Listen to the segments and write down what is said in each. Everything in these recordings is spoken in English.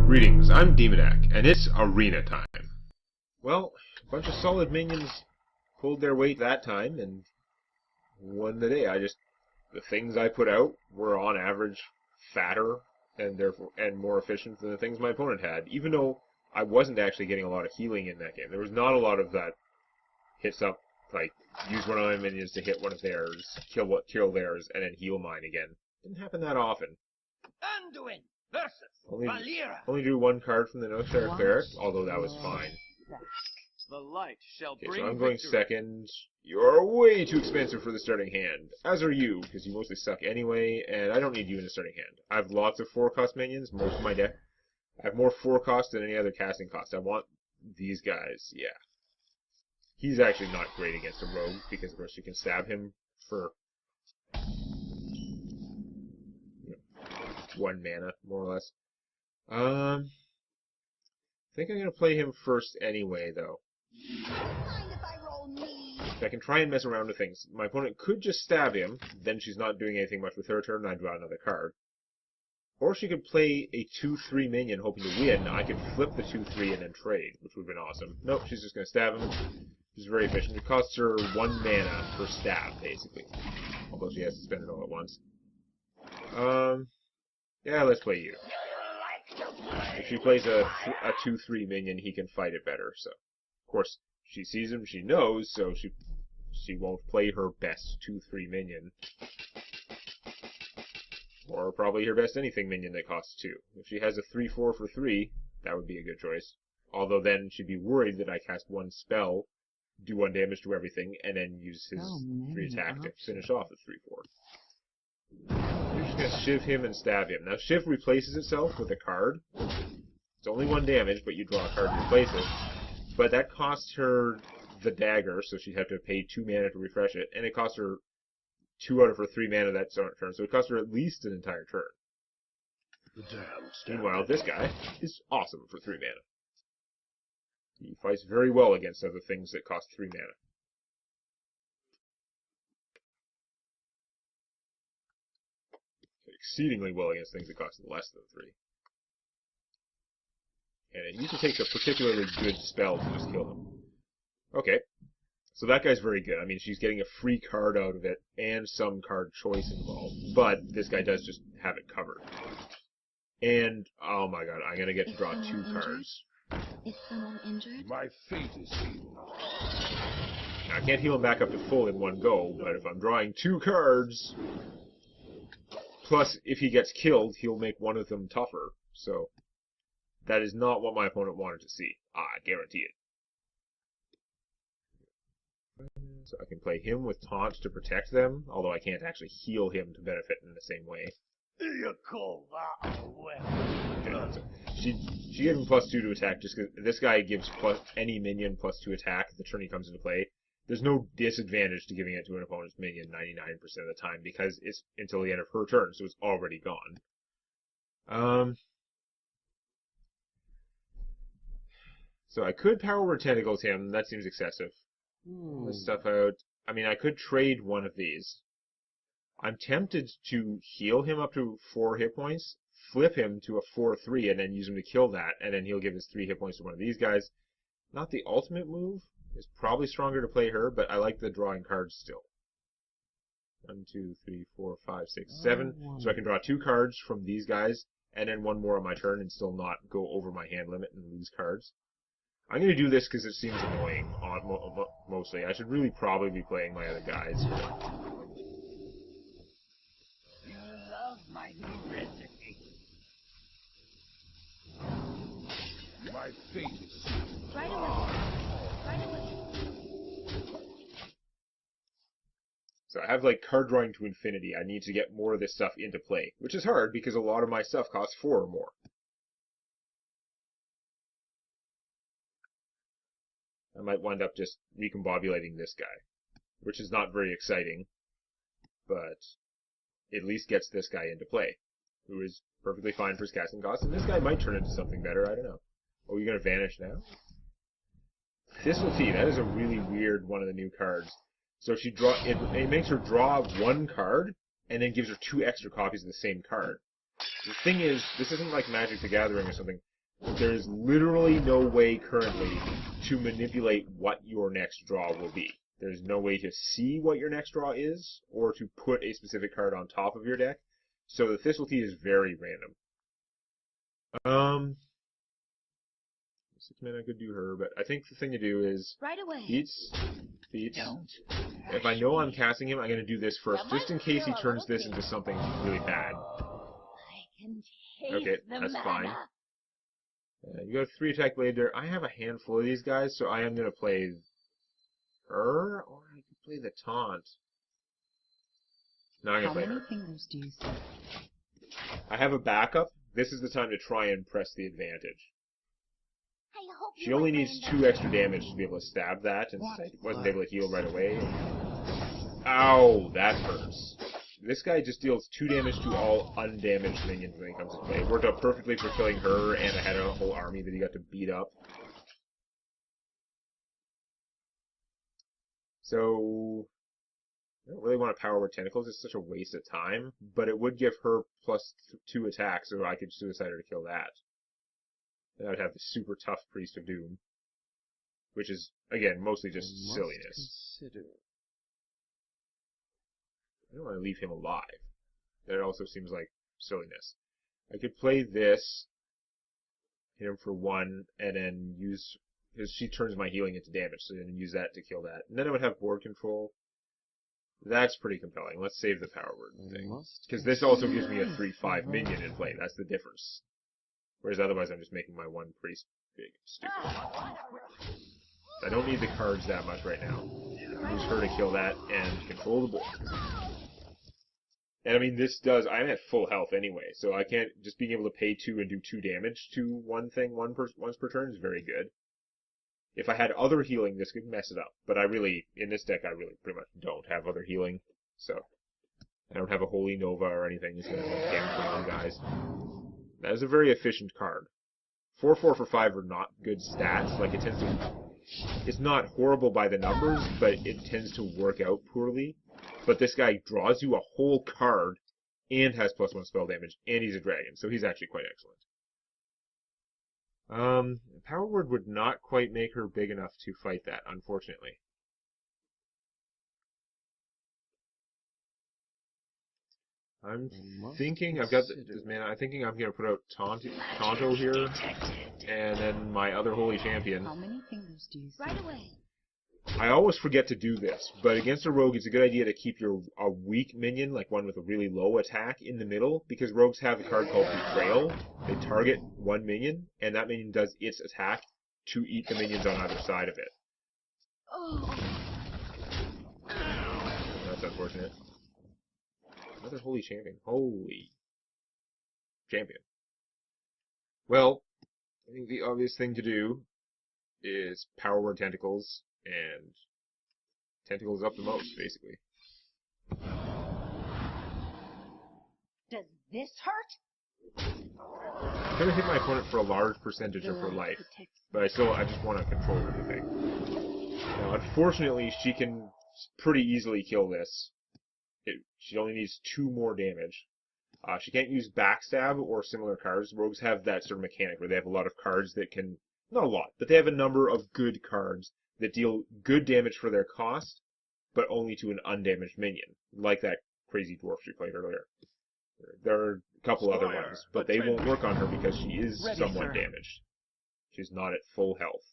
Greetings, I'm Demonac, and it's arena time. Well, a bunch of solid minions pulled their weight that time and won the day. The things I put out were on average fatter and therefore more efficient than the things my opponent had, even though I wasn't actually getting a lot of healing in that game. There was not a lot of that hits up, like use one of my minions to hit one of theirs, kill theirs, and then heal mine again. Didn't happen that often. Anduin versus Valera. Only drew one card from the No-Star Cleric, although that was fine. The light shall Okay, bring so I'm going victory. second. You're way too expensive for the starting hand. As are you, because you mostly suck anyway, and I don't need you in the starting hand. I have lots of 4-cost minions, most of my deck. I have more 4-cost than any other casting cost. I want these guys, yeah. He's actually not great against a rogue, because of course you can stab him for 1 mana, more or less. I think I'm going to play him first anyway, though. Mind if I roll me? I can try and mess around with things. My opponent could just stab him, then she's not doing anything much with her turn, and I draw another card. Or she could play a 2-3 minion hoping to win. I could flip the 2-3 and then trade, which would have been awesome. Nope, she's just going to stab him. She's very efficient. It costs her 1 mana per stab, basically. Although she has to spend it all at once. Yeah, let's play you. If she plays a 2-3 minion, he can fight it better, so. Of course, she sees him, she knows, so she won't play her best 2-3 minion. Or probably her best anything minion that costs 2. If she has a 3-4 for 3, that would be a good choice. Although then she'd be worried that I cast one spell, do 1 damage to everything, and then use his 3 attack to finish off the 3-4. You're just going to shiv him and stab him. Now, shiv replaces itself with a card. It's only 1 damage, but you draw a card to replace it. But that costs her the dagger, so she'd have to pay 2 mana to refresh it, and it costs her 2 out of her 3 mana that turn, so it costs her at least an entire turn. Meanwhile, this guy is awesome for 3 mana. He fights very well against other things that cost 3 mana. Exceedingly well against things that cost less than 3. And it usually takes a particularly good spell to just kill him. Okay. So that guy's very good. I mean, she's getting a free card out of it, and some card choice involved. But this guy does just have it covered. And, oh my god, I'm gonna get to draw 2 cards. Is someone injured? My fate is sealed. Now, I can't heal him back up to full in one go, but if I'm drawing 2 cards, plus if he gets killed, he'll make one of them tougher. So, that is not what my opponent wanted to see. I guarantee it. So I can play him with taunt to protect them, although I can't actually heal him to benefit in the same way. You call that a weapon? Yeah, so she gave him +2 to attack just because this guy gives any minion +2 attack the turn he comes into play. There's no disadvantage to giving it to an opponent's minion 99% of the time because it's until the end of her turn, so it's already gone. So I could Power Word Tentacles him. That seems excessive. This stuff out. I mean, I could trade one of these. I'm tempted to heal him up to 4 hit points, flip him to a 4-3, and then use him to kill that, and then he'll give his 3 hit points to one of these guys. Not the ultimate move. It's probably stronger to play her, but I like the drawing cards still. 1, 2, 3, 4, 5, 6, 7. So I can draw 2 cards from these guys, and then 1 more on my turn, and still not go over my hand limit and lose cards. I'm going to do this because it seems annoying, mostly. I should really probably be playing my other guys. You love my new recipe. My fate is sealed. Right away. So I have like card drawing to infinity. I need to get more of this stuff into play, which is hard because a lot of my stuff costs 4 or more. I might wind up just recombobulating this guy, which is not very exciting, but at least gets this guy into play, who is perfectly fine for his casting cost, and this guy might turn into something better, I don't know. Oh, you're going to vanish now? Thistle Tea, that is a really weird one of the new cards. So it makes her draw 1 card, and then gives her 2 extra copies of the same card. The thing is, this isn't like Magic the Gathering or something. There's literally no way currently to manipulate what your next draw will be. There's no way to see what your next draw is, or to put a specific card on top of your deck. So the Thistletea is very random. 6 mana could do her, but I think the thing to do is Right away. beats. Don't. If I know I'm casting him, I'm going to do this first, just in case he turns this into something really bad. I can taste Okay, the that's mana. fine. You got a 3 attack blade there. I have a handful of these guys, so I am going to play her, or I could play the taunt. No, I'm going to How play many her. fingers do you see? I have a backup. This is the time to try and press the advantage. I hope She you only like my needs 2 extra damage to be able to stab that, and I wasn't able to heal right away. Ow, that hurts. This guy just deals 2 damage to all undamaged minions when he comes to play. It worked out perfectly for killing her, and I had a whole army that he got to beat up. So, I don't really want to Power Word Tentacles. It's such a waste of time, but it would give her plus 2 attacks, so I could Suicide her to kill that. Then I would have the super tough Priest of Doom, which is, again, mostly just silliness. I don't want to leave him alive. That also seems like silliness. I could play this, hit him for 1, and then use, because she turns my healing into damage, so then use that to kill that. And then I would have board control. That's pretty compelling. Let's save the Power Word thing. Because this also gives me a 3/5 minion in play. That's the difference. Whereas otherwise I'm just making my 1 priest big and stupid. I don't need the cards that much right now. Use her to kill that and control the board. And I mean, this does, I'm at full health anyway, so I can't, just being able to pay 2 and do 2 damage to one thing once per turn is very good. If I had other healing, this could mess it up. But I really, in this deck, I really pretty much don't have other healing. So, I don't have a Holy Nova or anything. It's going to damage my own guys. That is a very efficient card. 4/4 for 5 are not good stats. Like, it tends to, it's not horrible by the numbers, but it tends to work out poorly. But this guy draws you a whole card and has +1 spell damage, and he's a dragon, so he's actually quite excellent. Power Word would not quite make her big enough to fight that, unfortunately. I'm thinking, I've got this man, I'm thinking I'm going to put out Tonto here, and then my other holy champion. How many fingers do you see? Right away. I always forget to do this, but against a rogue, it's a good idea to keep a weak minion, like one with a really low attack, in the middle, because rogues have a card called Betrayal. They target one minion, and that minion does its attack to eat the minions on either side of it. Oh. That's unfortunate. Another holy champion. Holy champion. Well, I think the obvious thing to do is Power Word Tentacles, and Tentacles up the most, basically. Does this hurt? I'm going to hit my opponent for a large percentage of her life, but I just want to control everything. Now, unfortunately, she can pretty easily kill this. She only needs 2 more damage. She can't use Backstab or similar cards. Rogues have that sort of mechanic where they have a lot of cards that can, not a lot, but they have a number of good cards that deal good damage for their cost, but only to an undamaged minion, like that crazy dwarf she played earlier. There are a couple other ones, but they won't work on her because she is somewhat damaged. She's not at full health.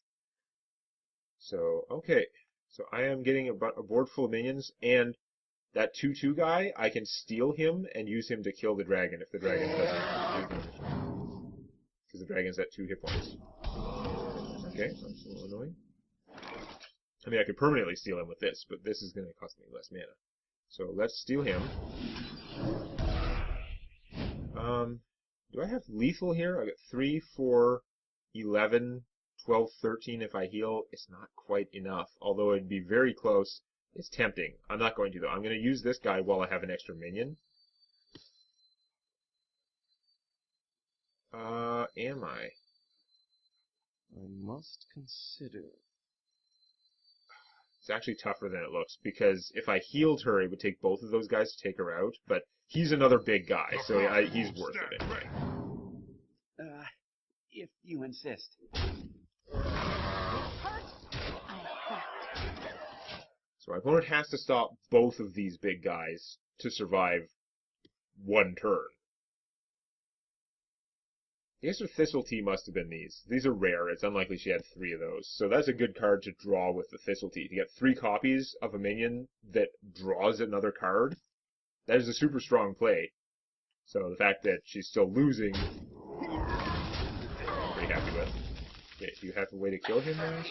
So, okay. So I am getting a board full of minions, and that 2/2 guy, I can steal him and use him to kill the dragon if the dragon doesn't do damage. Because the dragon's at 2 hit points. Okay, that's a little annoying. I mean, I could permanently steal him with this, but this is going to cost me less mana. So let's steal him. Do I have lethal here? I got 3, 4, 11, 12, 13 if I heal. It's not quite enough, although it'd be very close. It's tempting. I'm not going to, though. I'm going to use this guy while I have an extra minion. Am I? I must consider. It's actually tougher than it looks, because if I healed her, it would take both of those guys to take her out, but he's another big guy, so he's worth it anyway. if you insist. So my opponent has to stop both of these big guys to survive one turn. I guess her Thistle Tea must have been these. These are rare. It's unlikely she had 3 of those. So that's a good card to draw with the Thistle Tea. To get 3 copies of a minion that draws another card, that is a super strong play. So the fact that she's still losing, I'm pretty happy with. Okay, do you have a way to kill him now?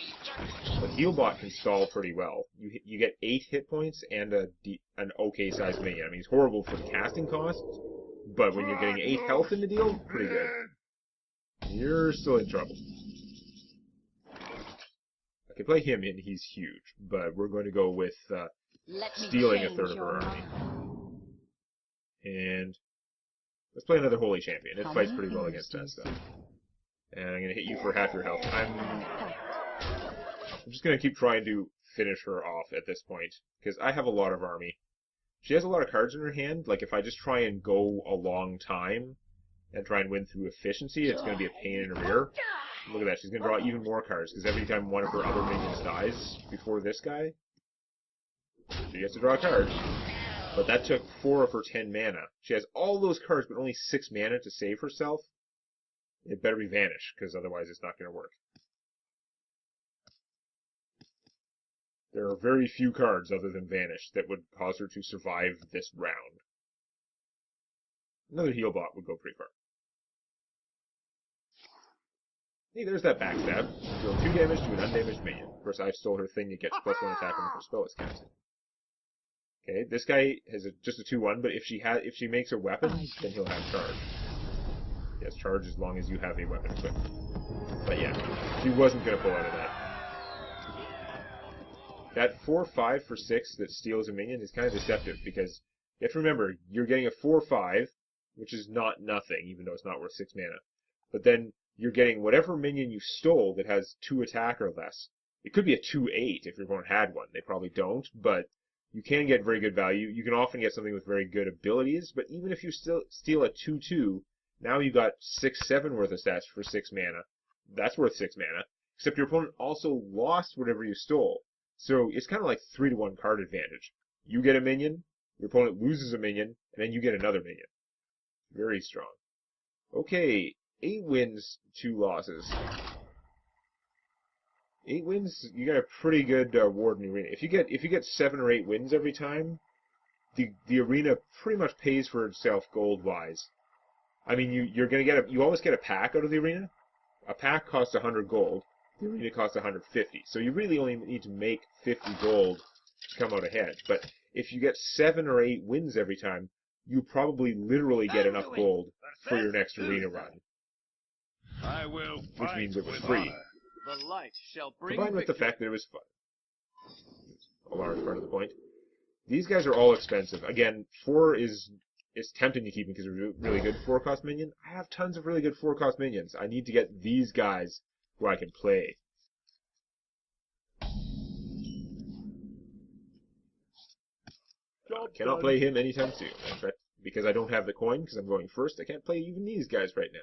The Healbot can stall pretty well. You get 8 hit points and an okay sized minion. I mean, he's horrible for the casting cost, but when you're getting 8 health in the deal, pretty good. You're still in trouble. I could play him in, he's huge, but we're going to go with stealing a third of her army. And let's play another Holy Champion. It fights pretty well against that stuff. And I'm going to hit you for half your health. I'm just going to keep trying to finish her off at this point, because I have a lot of army. She has a lot of cards in her hand. Like, if I just try and go a long time and try and win through efficiency, it's going to be a pain in the rear. Look at that. She's going to draw even more cards, because every time one of her other minions dies before this guy, she gets to draw a card. But that took 4 of her 10 mana. She has all those cards, but only 6 mana to save herself. It better be Vanish, because otherwise it's not going to work. There are very few cards other than Vanish that would cause her to survive this round. Another Healbot would go pretty far. Hey, there's that backstab. Deal 2 damage to an undamaged minion. Of course, I stole her thing that gets +1 attack when her spell is casted. Okay, this guy has just a 2/1, but if she makes a weapon, then he'll have charge. He has charge as long as you have a weapon equipped. But yeah, she wasn't going to pull out of that. That 4/5 for 6 that steals a minion is kind of deceptive, because you have to remember, you're getting a 4/5, which is not nothing, even though it's not worth 6 mana. But then you're getting whatever minion you stole that has 2 attack or less. It could be a 2/8 if your opponent had one. They probably don't, but you can get very good value. You can often get something with very good abilities, but even if you still steal a 2/2, now you got 6/7 worth of stats for 6 mana. That's worth 6 mana. Except your opponent also lost whatever you stole. So it's kind of like 3-to-1 card advantage. You get a minion, your opponent loses a minion, and then you get another minion. Very strong. Okay, 8 wins, 2 losses. 8 wins, you got a pretty good ward in the arena. If you get 7 or 8 wins every time, the arena pretty much pays for itself gold wise. I mean, you're gonna you always get a pack out of the arena. A pack costs 100 gold. The arena costs 150. So you really only need to make 50 gold to come out ahead. But if you get 7 or 8 wins every time, you probably literally get enough gold for your next arena run. I will Which fight means it was with free. honor. The light shall bring Combined with the victory. fact that it was fun. A large part of the point. These guys are all expensive. Again, 4 is tempting to keep because they're really good 4-cost minion. I have tons of really good 4-cost minions. I need to get these guys who I can play. Cannot play him anytime soon. In fact, because I don't have the coin, because I'm going first, I can't play even these guys right now.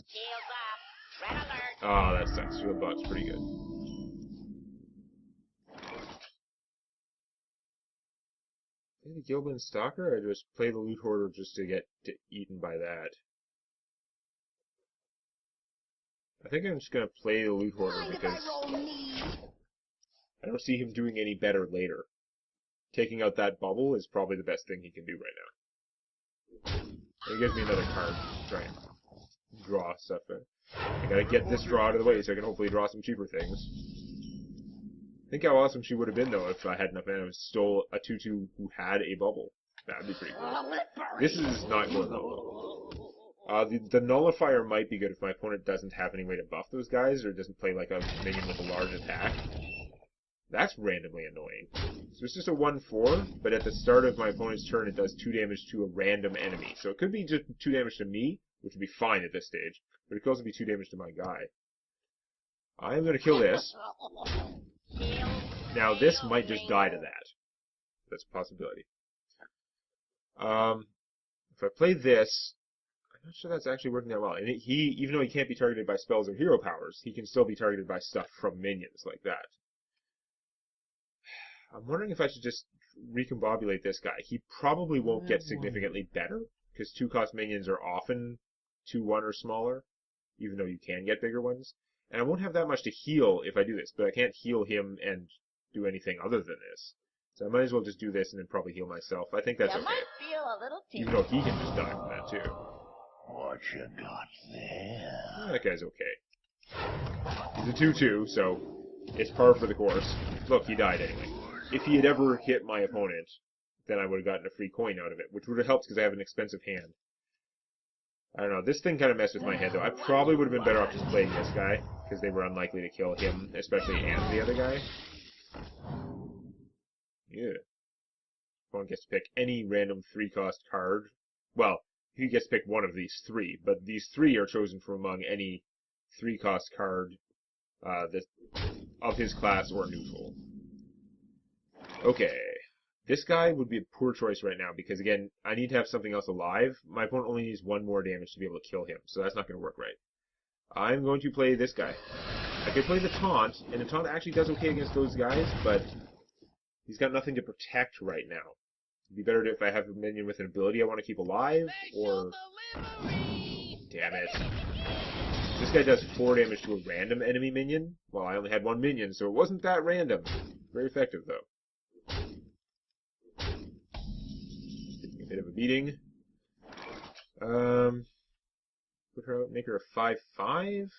Shields up. Red alert. Ah, that sucks. Shield bot's pretty good. Play the Gilbin Stalker, or just play the Loot Hoarder just to get eaten by that? I think I'm just going to play the Loot Hoarder because I don't see him doing any better later. Taking out that bubble is probably the best thing he can do right now. And it gives me another card to try and draw stuff in. I gotta get this draw out of the way so I can hopefully draw some cheaper things. Think how awesome she would have been, though, if I had enough mana and stole a 2/2 who had a bubble. That'd be pretty cool. This is not going well, though. The Nullifier might be good if my opponent doesn't have any way to buff those guys, or doesn't play like a minion with a large attack. That's randomly annoying. So it's just a 1/4, but at the start of my opponent's turn it does 2 damage to a random enemy. So it could be just 2 damage to me, which would be fine at this stage, but it could also be 2 damage to my guy. I'm going to kill this. Now this might just die to that. That's a possibility. If I play this, I'm not sure that's actually working that well. And even though he can't be targeted by spells or hero powers, he can still be targeted by stuff from minions like that. I'm wondering if I should just recombobulate this guy. He probably won't get significantly better, because 2-cost minions are often 2/1 or smaller, even though you can get bigger ones. And I won't have that much to heal if I do this, but I can't heal him and do anything other than this. So I might as well just do this and then probably heal myself. I think that's You okay. might feel a little Even though he can just die from that too. What you got there? That guy's okay. He's a 2/2, so it's par for the course. Look, he died anyway. If he had ever hit my opponent, then I would have gotten a free coin out of it, which would have helped because I have an expensive hand. I don't know, this thing kind of messed with my head though. I probably would have been better off just playing this guy, because they were unlikely to kill him, especially and the other guy. Yeah. Opponent gets to pick any random 3-cost card. Well, he gets to pick one of these 3, but these 3 are chosen from among any 3-cost card of his class or neutral. Okay. This guy would be a poor choice right now because, again, I need to have something else alive. My opponent only needs 1 more damage to be able to kill him, so that's not going to work right. I'm going to play this guy. I could play the Taunt, and the Taunt actually does okay against those guys, but he's got nothing to protect right now. It'd be better if I have a minion with an ability I want to keep alive, or... Damn it. This guy does 4 damage to a random enemy minion. Well, I only had 1 minion, so it wasn't that random. Very effective, though. Taking a bit of a beating. Put her out, make her a 5/5.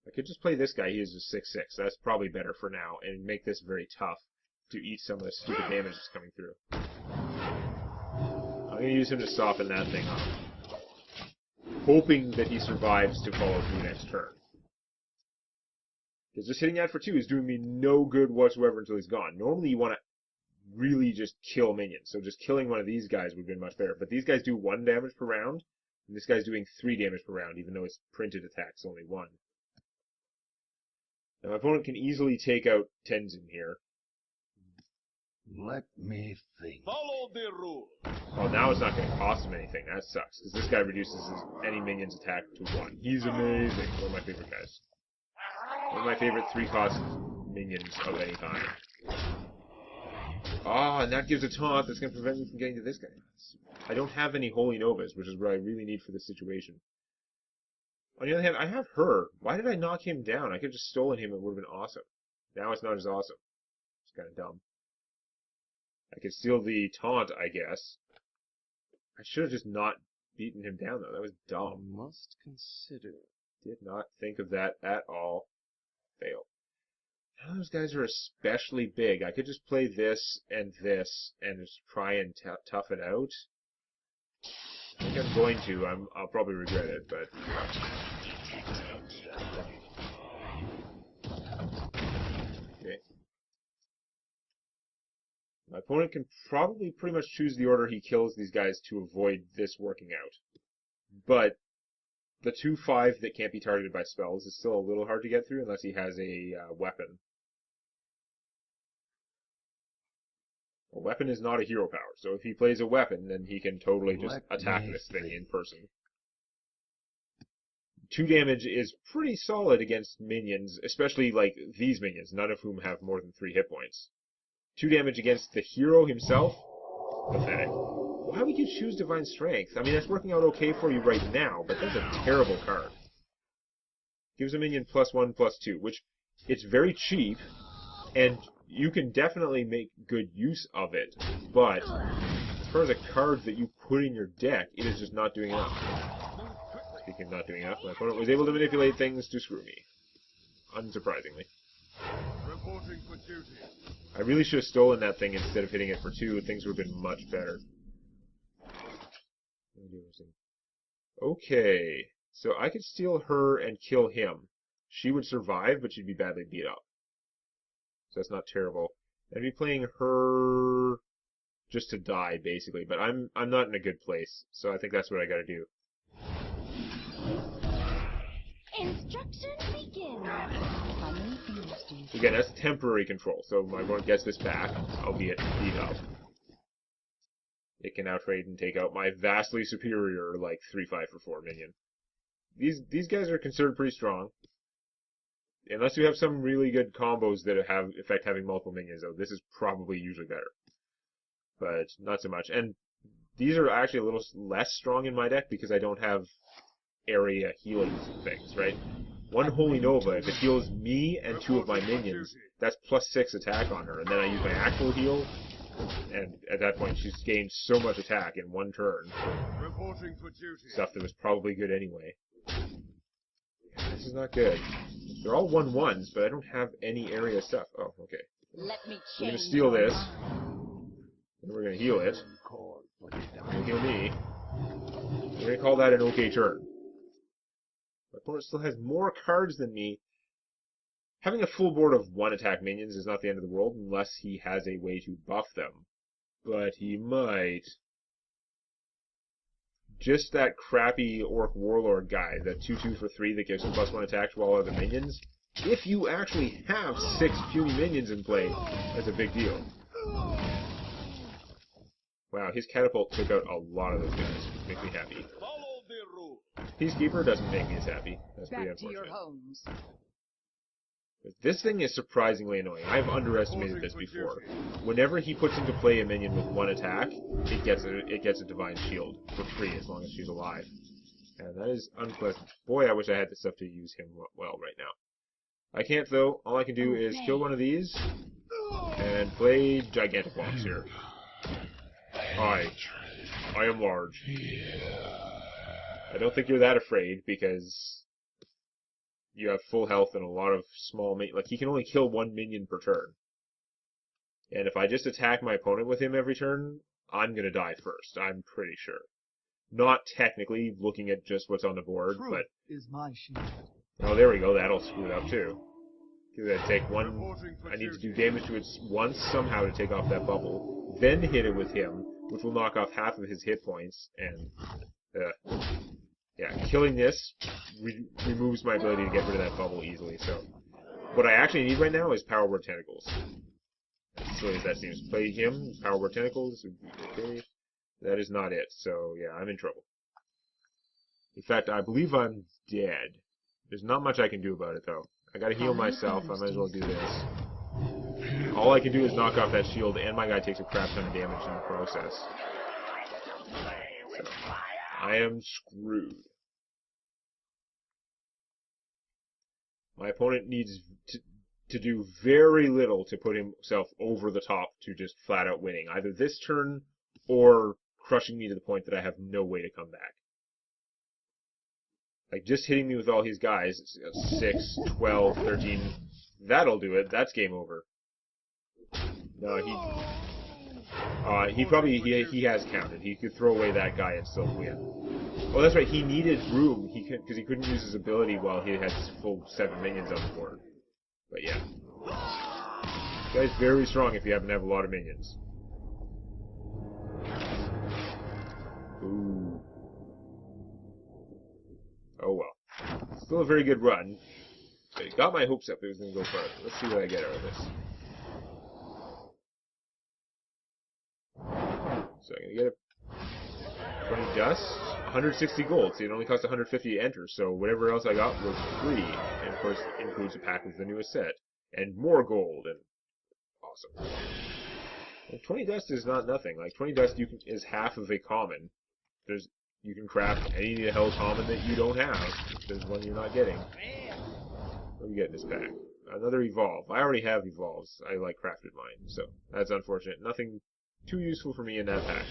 I could just play this guy. He is a 6/6. That's probably better for now, and make this very tough to eat some of the stupid damage that's coming through. I'm going to use him to soften that thing up, hoping that he survives to follow through next turn. Because just hitting that for 2 is doing me no good whatsoever until he's gone. Normally you want to really just kill minions, so just killing one of these guys would have been much better. But these guys do 1 damage per round, and this guy's doing 3 damage per round, even though his printed attack's only 1. Now my opponent can easily take out Tenzin here. Let me think. Follow the rule. Well, now it's not going to cost him anything. That sucks, because this guy reduces any minion's attack to 1. He's amazing. One of my favorite guys. One of my favorite 3-cost minions of any kind. Ah, and that gives a taunt that's going to prevent me from getting to this guy. I don't have any Holy Novas, which is what I really need for this situation. On the other hand, I have her. Why did I knock him down? I could have just stolen him. It would have been awesome. Now it's not as awesome. It's kind of dumb. I could steal the taunt, I guess. I should have just not beaten him down, though. That was dumb. Must consider. Did not think of that at all. Fail. Now those guys are especially big. I could just play this and just try and tough it out. I think I'm going to. I'll probably regret it, but... Okay. My opponent can probably pretty much choose the order he kills these guys to avoid this working out. But the 2/5 that can't be targeted by spells is still a little hard to get through unless he has a weapon. A weapon is not a hero power, so if he plays a weapon, then he can totally just attack this thing in person. 2 damage is pretty solid against minions, especially like these minions, none of whom have more than 3 hit points. 2 damage against the hero himself? Pathetic. Why would you choose Divine Strength? I mean, that's working out okay for you right now, but that's a terrible card. Gives a minion +1/+2, which it's very cheap, and you can definitely make good use of it, but as far as a card that you put in your deck, it is just not doing enough. Speaking of not doing enough, my opponent was able to manipulate things to screw me. Unsurprisingly. Reporting for duty. I really should have stolen that thing instead of hitting it for 2. Things would have been much better. Okay, so I could steal her and kill him. She would survive, but she'd be badly beat up. So that's not terrible. I'd be playing her just to die, basically. But I'm not in a good place, so I think that's what I gotta do. Instruction begin. How many fingers do you Again, that's temporary control, so my opponent gets this back, albeit beat up. it can now trade and take out my vastly superior, like, 3/5 for 4 minion. These guys are considered pretty strong. Unless you have some really good combos that affect having multiple minions, though, this is probably usually better. But not so much. And these are actually a little less strong in my deck because I don't have area healing things, right? One Holy Nova, if it heals me and 2 of my minions, that's +6 attack on her. And then I use my actual heal, and at that point she's gained so much attack in 1 turn. Reporting for duty. Stuff that was probably good anyway. This is not good. They're all 1/1s, but I don't have any area stuff. Oh, okay. Let me We're gonna change steal your this. mind. And we're gonna heal it. Call for the Gonna heal me. We're gonna call that an okay turn. My opponent still has more cards than me. Having a full board of 1-attack minions is not the end of the world unless he has a way to buff them. But he might. Just that crappy Orc Warlord guy, that 2/2 for 3 that gives him +1 attack to all other minions. If you actually have 6 puny minions in play, that's a big deal. Wow, his catapult took out a lot of those guys. Makes me happy. Follow the rule. Peacekeeper doesn't make me as happy. That's pretty Back to your unfortunate. homes. But this thing is surprisingly annoying. I've underestimated this before. Whenever he puts into play a minion with 1 attack, it gets a Divine Shield for free as long as she's alive. And that is unpleasant. Boy, I wish I had the stuff to use him well right now. I can't though. All I can do is kill one of these and play Gigantic Bombs here. I am large. I don't think you're that afraid because you have full health and a lot of small minions. Like, he can only kill 1 minion per turn. And if I just attack my opponent with him every turn, I'm gonna die first. I'm pretty sure. Not technically, looking at just what's on the board, but... is my shield. Oh, there we go. That'll screw it up, too. Because I take 1... Reporting for I need to duty. do damage to it once somehow to take off that bubble. Then hit it with him, which will knock off half of his hit points, and... yeah, killing this removes my ability to get rid of that bubble easily, so... What I actually need right now is Power Word Tentacles. As silly as that seems. Play him, Power Word Tentacles, okay. That is not it, so yeah, I'm in trouble. In fact, I believe I'm dead. There's not much I can do about it, though. I gotta heal myself, I might as well do this. All I can do is knock off that shield, and my guy takes a crap ton of damage in the process. So, I am screwed. My opponent needs to do very little to put himself over the top to just flat out winning. Either this turn, or crushing me to the point that I have no way to come back. Like, just hitting me with all his guys, 6, 12, 13, that'll do it. That's game over. No, he has counted. He could throw away that guy and still win. Oh, that's right, he needed room, because he couldn't use his ability while he had his full 7 minions on the board. But yeah. This guy's very strong if you happen to have a lot of minions. Ooh. Oh well. Still a very good run. But it got my hopes up it was going to go further. Let's see what I get out of this. So I'm going to get a 20 dust, 160 gold. See, it only costs 150 to enter, so whatever else I got was free. And of course, it includes a pack with the newest set. And more gold, and awesome. And 20 dust is not nothing. Like, 20 dust is half of a common. You can craft any the hell common that you don't have. There's one you're not getting. What do we get in this pack? Another evolve. I already have evolves. I like crafted mine, so that's unfortunate. Nothing too useful for me in that pack.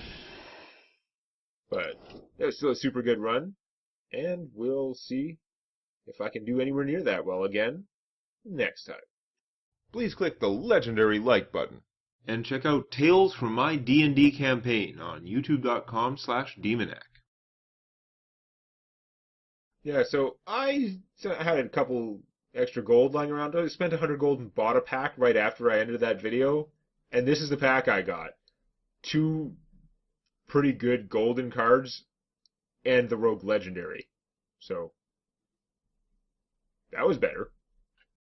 But it was still a super good run, and we'll see if I can do anywhere near that well again next time. Please click the legendary like button and check out Tales from my D&D campaign on youtube.com/demonac. Yeah, so I had a couple extra gold lying around. I spent 100 gold and bought a pack right after I ended that video, and this is the pack I got. 2 pretty good golden cards and the Rogue Legendary. So that was better.